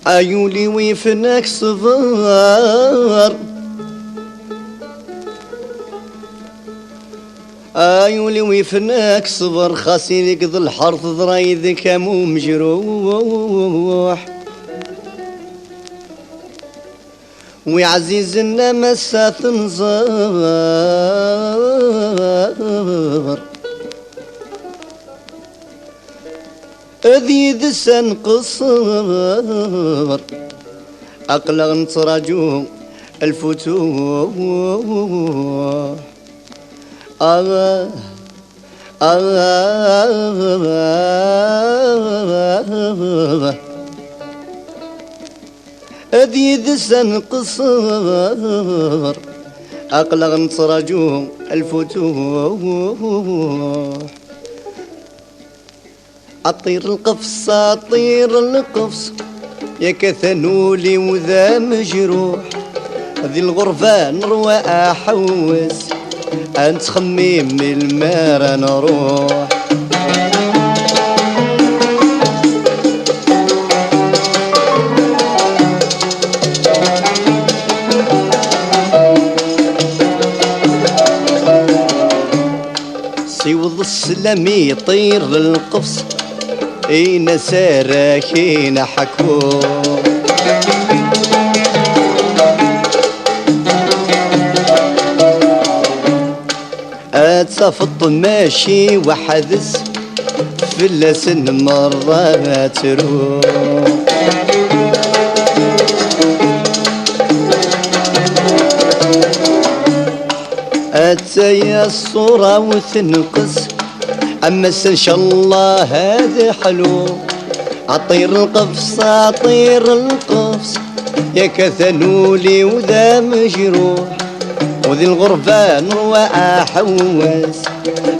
عيولي ويفناك صغار، عيولي ويفناك صبر، خاسي لك ذو الحرث ضرايدك مو مجروح، ويعزيزنا مسا تنظر، أذيذ سن قصر، أقلغ نتراجو الفتوح. أذيذ سن قصر، أقلغ نتراجو الفتوح. أطير القفص أطير القفص، يا كثنولي وذا مجروح، ذي الغرفة نروى أحوس، أنت خميم المارا نروح. سيوض السلامي يطير للقفص، اين ساراكين حكو، اتفط ماشي وحدث في اللسن مرة تروح. اتايا الصورة وتنقص، أما إن شاء الله هذا حلو. أطير القفص أطير القفص، يا كثنولي وذا مجروح، وذي الغرفة نروى أحوس،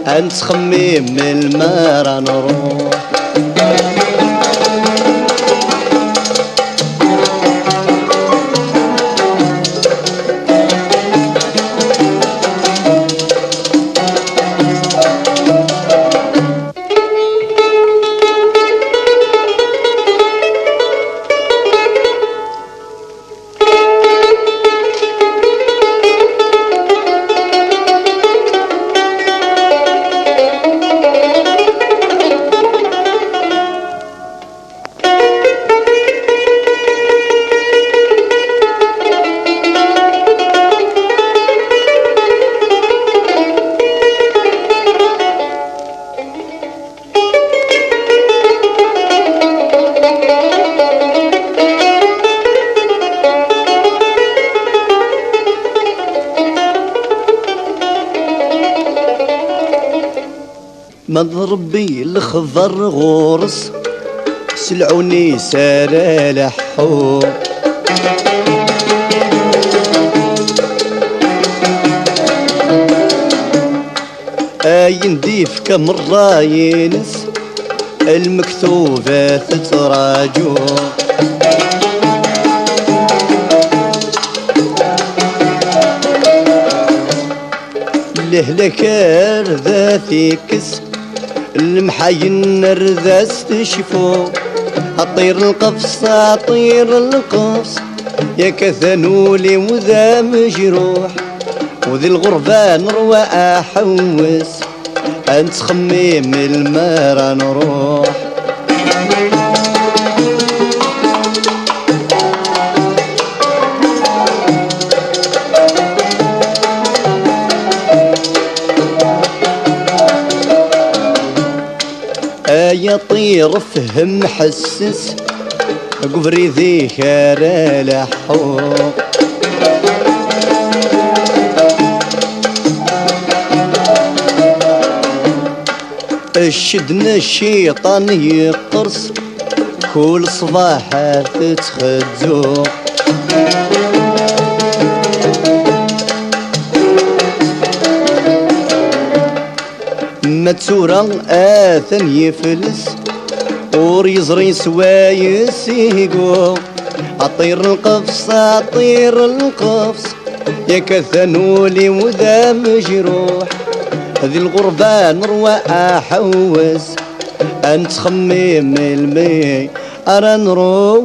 أنت خميم المارا نروح. مضربي الخضر غورس، سلعوني سارة لحو، ينديف كمرة ينس، المكتوبة تتراجو. لهلكار ذا فيكس، المحاين الرذاس تشفو. أطير القفص أطير القفص، يا كثنولي وذا مجروح، وذي الغربة نروى أحوس، أنت خميم المارا نروح. يا طير فهم حسس، قبري ذي خير لحو. الشدنا الشيطان يقرص، كل صباح تتخزو. تسورة آثن يفلس ور يزري سوايس يقو أطير القفص أطير القفص يا كثنولي وذا مجروح هذي الغربة نروى أحوس أنت خميم المي أرى نروح